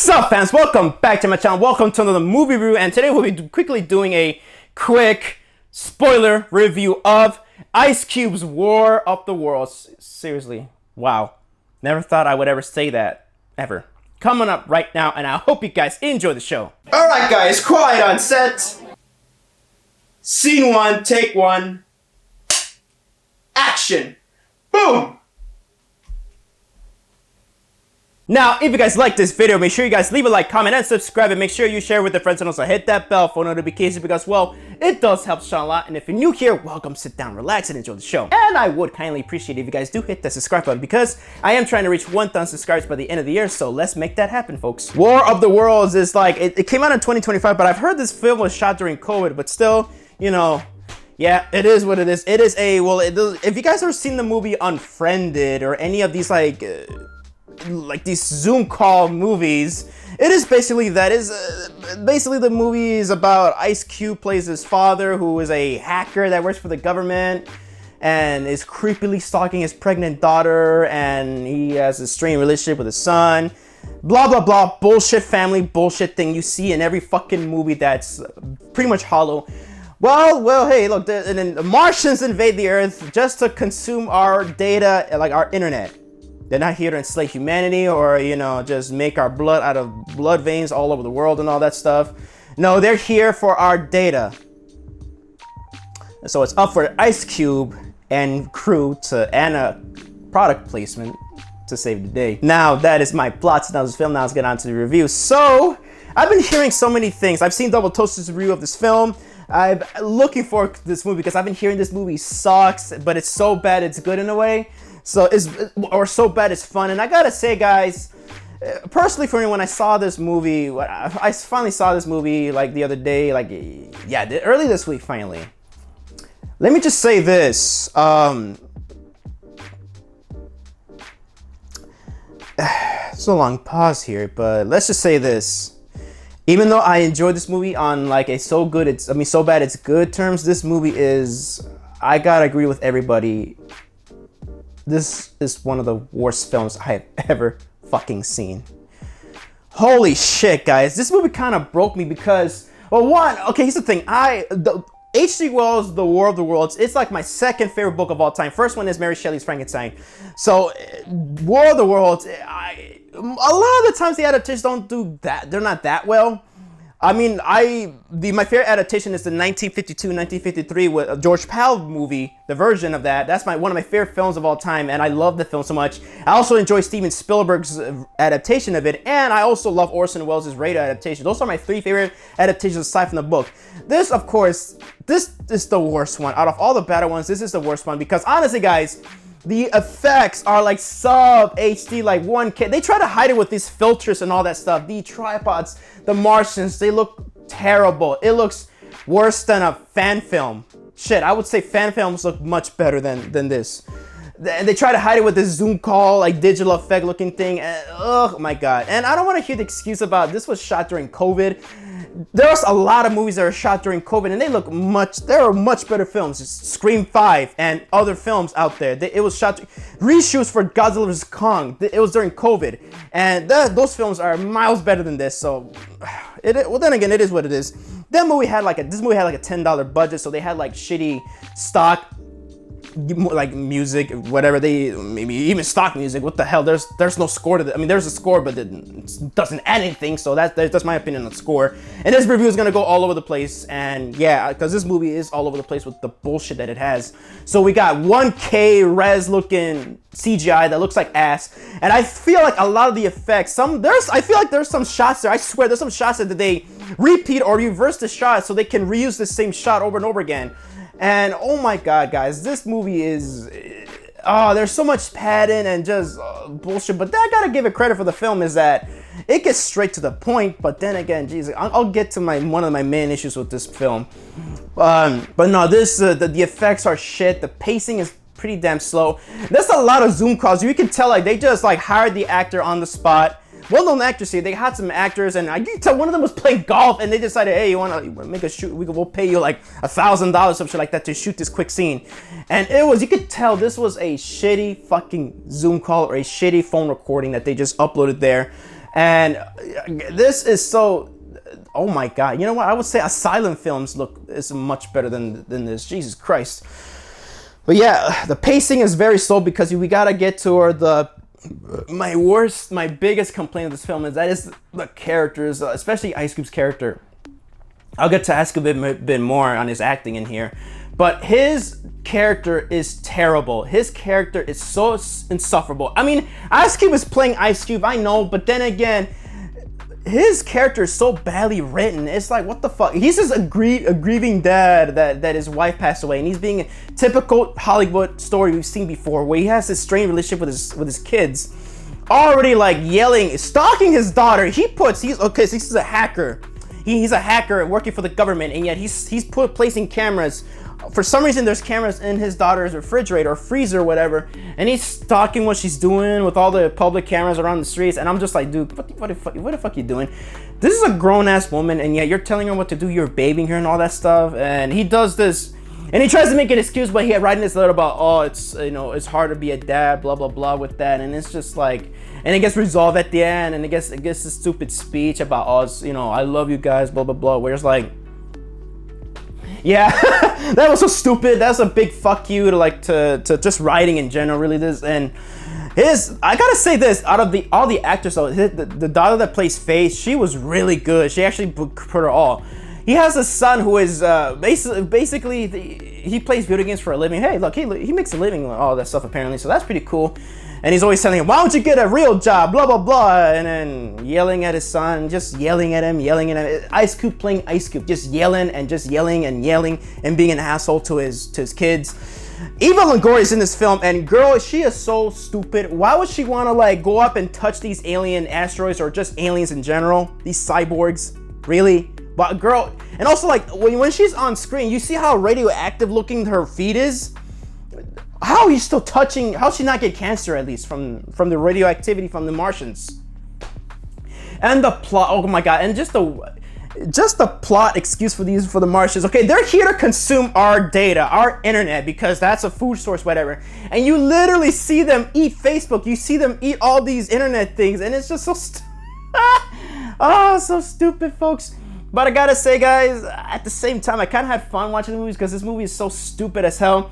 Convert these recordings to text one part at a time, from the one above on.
Sup fans, welcome back to my channel. Welcome to another movie review, and today we'll be quickly doing a quick spoiler review of Ice Cube's War of the Worlds. Seriously, wow. Never thought I would ever say that, ever. Coming up right now, and I hope you guys enjoy the show. Alright guys, quiet on set. Scene 1, take 1. Action. Boom! Now, if you guys like this video, make sure you guys leave a like, comment, and subscribe, and make sure you share with your friends, and also hit that bell for notifications because, well, it does help Sean a lot. And if you're new here, welcome, sit down, relax, and enjoy the show. And I would kindly appreciate it if you guys do hit that subscribe button because I am trying to reach 1,000 subscribers by the end of the year, so let's make that happen, folks. War of the Worlds is like, it came out in 2025, but I've heard this film was shot during COVID, but still, you know, yeah, it is what it is. It is a, well, if you guys ever seen the movie Unfriended or any of these, like these Zoom call movies, it is basically that. Basically the movie is about Ice Cube plays his father, who is a hacker that works for the government and is creepily stalking his pregnant daughter, and he has a strained relationship with his son. Blah blah blah, bullshit family bullshit thing you see in every fucking movie that's pretty much hollow. Well, hey, look, and then the Martians invade the Earth just to consume our data, like our internet. They're not here to enslave humanity or, you know, just make our blood out of blood veins all over the world and all that stuff. No, they're here for our data. So it's up for Ice Cube and crew and a product placement to save the day. Now, that is my plot. Now this film, now let's get on to the review. So, I've been hearing so many things. I've seen Double Toast's review of this film. I'm looking for this movie because I've been hearing this movie sucks, but it's so bad it's good in a way. So or so bad it's fun. And I gotta say, guys, personally for me, when I saw this movie, I finally saw this movie like the other day, like, yeah, early this week finally. Let me just say this. It's a long pause here, but let's just say this. Even though I enjoyed this movie on like a so bad it's good terms, this movie is, I gotta agree with everybody, this is one of the worst films I have ever fucking seen. Holy shit, guys. This movie kind of broke me because, well, one, okay, here's the thing. H.G. Wells' The War of the Worlds, it's like my second favorite book of all time. First one is Mary Shelley's Frankenstein. So, War of the Worlds, a lot of the times the adaptations don't do that. They're not that well. I mean, my favorite adaptation is the 1952-1953 with George Pal movie, the version of that. That's one of my favorite films of all time, and I love the film so much. I also enjoy Steven Spielberg's adaptation of it, and I also love Orson Welles' radio adaptation. Those are my three favorite adaptations aside from the book. This, of course, this is the worst one. Out of all the better ones, this is the worst one because honestly, guys, the effects are like sub HD, like 1K. They try to hide it with these filters and all that stuff. The tripods, the Martians, they look terrible. It looks worse than a fan film. Shit, I would say fan films look much better than this. And they try to hide it with this Zoom call, like digital effect looking thing. And, oh my God. And I don't want to hear the excuse about this was shot during COVID. There's a lot of movies that are shot during COVID and there are much better films. It's Scream 5 and other films out there. It was shot, reshoots for Godzilla vs. Kong. It was during COVID. And those films are miles better than this. So, well then again, it is what it is. This movie had like a $10 budget, so they had like shitty stock, like music, whatever, maybe even stock music. What the hell, there's no score to it. I mean, there's a score, but it doesn't add anything. So that's my opinion on the score. And this review is gonna go all over the place, and yeah, because this movie is all over the place with the bullshit that it has. So we got 1K res looking CGI that looks like ass, and I feel like a lot of the effects, I feel like there's some shots there, I swear there's some shots that they repeat or reverse the shot so they can reuse the same shot over and over again. And oh my God, guys, this movie is, there's so much padding and just bullshit. But I gotta give it credit for the film is that it gets straight to the point. But then again, Jesus, I'll get to one of my main issues with this film. But no, the effects are shit. The pacing is pretty damn slow. There's a lot of Zoom calls. You can tell like they just like hired the actor on the spot. Well-known actors here. They had some actors, and I can tell one of them was playing golf, and they decided, hey, you want to make a shoot? We'll pay you like $1,000, some shit like that, to shoot this quick scene. And you could tell this was a shitty fucking Zoom call or a shitty phone recording that they just uploaded there. And this is so, oh my God. You know what? I would say Asylum films is much better than this. Jesus Christ. But yeah, the pacing is very slow because we gotta get to my biggest complaint of this film is the characters, especially Ice Cube's character. I'll get to ask a bit more on his acting in here, but his character is terrible. His character is so insufferable. I mean, Ice Cube is playing Ice Cube, I know, but then again, his character is so badly written. It's like, what the fuck? He's just a grieving dad that his wife passed away, and he's being a typical Hollywood story we've seen before, where he has this strained relationship with his kids, already like yelling, stalking his daughter. He's a hacker. He's a hacker working for the government, and yet he's placing cameras. For some reason, there's cameras in his daughter's refrigerator or freezer or whatever, and he's stalking what she's doing with all the public cameras around the streets. And I'm just like, dude, what the fuck you doing? This is a grown-ass woman, and yet you're telling her what to do. You're babying her and all that stuff. And he does this, and he tries to make an excuse, but he had writing this letter about, oh, it's hard to be a dad, blah blah blah with that, and it's just like, and it gets resolved at the end, and it gets this stupid speech about, oh, I love you guys, blah blah blah. Where it's like, yeah, that was so stupid. That's a big fuck you to just writing in general, really. I gotta say this, out of all the actors, though, the daughter that plays Faith, she was really good. She actually put her all. He has a son who is basically he plays video games for a living. Hey, look, he makes a living with all that stuff apparently, so that's pretty cool. And he's always telling him, why don't you get a real job, blah, blah, blah. And then yelling at his son, just yelling at him. Ice Cube playing Ice Cube, just yelling and being an asshole to his kids. Eva Longoria is in this film, and girl, she is so stupid. Why would she want to go up and touch these alien asteroids or just aliens in general? These cyborgs, really? But girl, and also when she's on screen, you see how radioactive looking her feet is? How are you still touching? How she not get cancer at least from the radioactivity from the Martians? And the plot, oh my God, and just the plot excuse for the Martians. Okay, they're here to consume our data, our internet, because that's a food source, whatever. And you literally see them eat Facebook. You see them eat all these internet things, and it's just so so stupid, folks. But I gotta say, guys, at the same time, I kind of had fun watching the movies because this movie is so stupid as hell.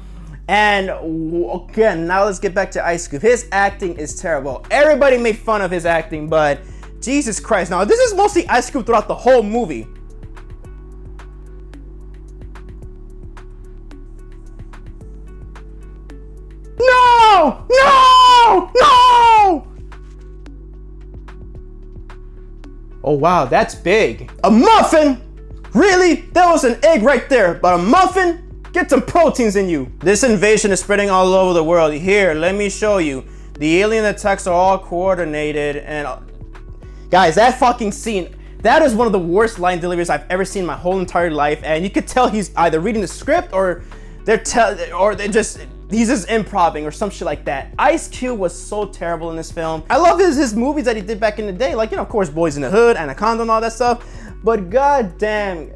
And again, now let's get back to Ice Cube. His acting is terrible. Everybody made fun of his acting, but Jesus Christ. Now, this is mostly Ice Cube throughout the whole movie. No! No! No! Oh, wow, that's big. A muffin? Really? That was an egg right there, but a muffin? Get some proteins in you. This invasion is spreading all over the world. Here, let me show you. The alien attacks are all coordinated, and guys, that fucking scene, that is one of the worst line deliveries I've ever seen in my whole entire life. And you could tell he's either reading the script or he's just improvising or some shit like that. Ice Cube was so terrible in this film. I love his movies that he did back in the day, like, of course, Boys in the Hood, Anaconda, and all that stuff. But goddamn,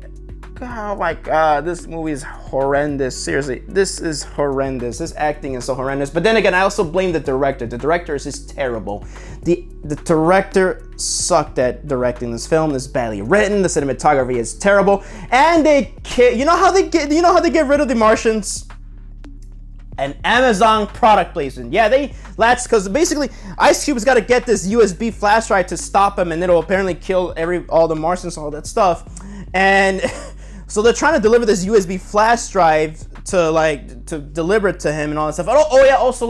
oh my God, this movie is horrendous. Seriously, this is horrendous. This acting is so horrendous. But then again, I also blame the director. The director is just terrible. The director sucked at directing this film. It's badly written. The cinematography is terrible. And you know how they get rid of the Martians? An Amazon product placement. Yeah, that's because basically Ice Cube's got to get this USB flash drive to stop him, and it'll apparently kill all the Martians, all that stuff. And so they're trying to deliver this USB flash drive to deliver it to him and all that stuff. Oh yeah, also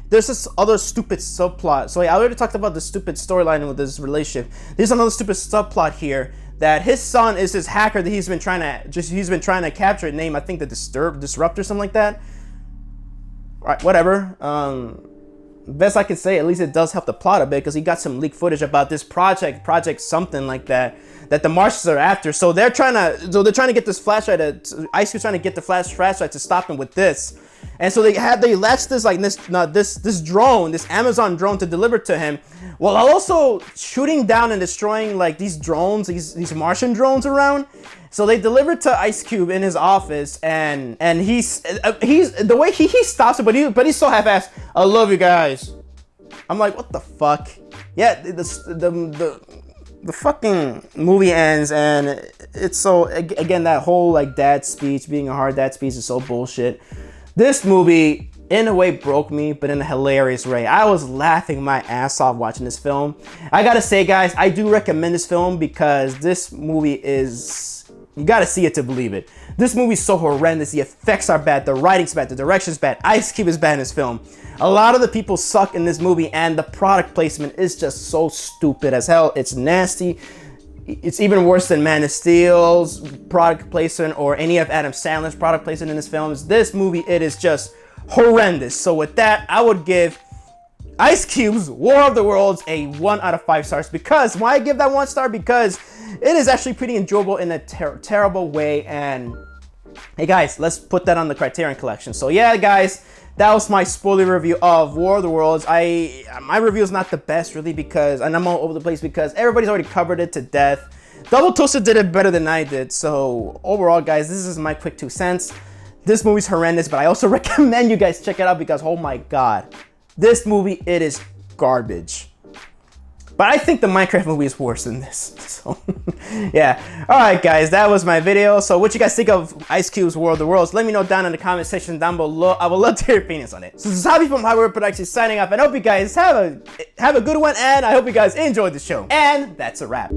there's this other stupid subplot. So yeah, I already talked about the stupid storyline with this relationship. There's another stupid subplot here that his son is this hacker that he's been trying to capture. Name, I think, the Disruptor, something like that. All right, whatever. Best I can say, at least it does help the plot a bit, because he got some leaked footage about this project something like that the Martians are after. So they're trying to get this flashlight. Ice Cube's trying to get the flashlight to stop him with this. And so they latched this drone, this Amazon drone, to deliver to him, while also shooting down and destroying these drones, these Martian drones around. So they delivered to Ice Cube in his office, and he's the way he stops it, but he's so half-assed. I love you guys. I'm like, what the fuck? Yeah, the fucking movie ends, and it's so, again, that whole like dad speech, being a hard dad speech is so bullshit. This movie, in a way, broke me, but in a hilarious way. I was laughing my ass off watching this film. I gotta say, guys, I do recommend this film because this movie is, you gotta see it to believe it. This movie's so horrendous. The effects are bad, the writing's bad, the direction's bad, Ice Cube is bad in this film. A lot of the people suck in this movie, and the product placement is just so stupid as hell. It's nasty. It's even worse than Man of Steel's product placement or any of Adam Sandler's product placement in his films. This movie, it is just horrendous. So with that, I would give Ice Cube's War of the Worlds a 1 out of 5 stars. Because why I give that 1 star? Because it is actually pretty enjoyable in a terrible way. And hey guys, let's put that on the Criterion Collection. So yeah, guys, that was my spoiler review of War of the Worlds. My review is not the best really because, and I'm all over the place because everybody's already covered it to death. Double Toasted did it better than I did. So overall, guys, this is my quick 2 cents. This movie's horrendous, but I also recommend you guys check it out because, oh my god, this movie, it is garbage. But I think the Minecraft movie is worse than this. So, yeah. Alright, guys, that was my video. So, what you guys think of Ice Cube's War of the Worlds? Let me know down in the comment section down below. I would love to hear your opinions on it. So, this is Javi from JAVIWOOD Productions signing off. And I hope you guys have a good one. And I hope you guys enjoyed the show. And that's a wrap.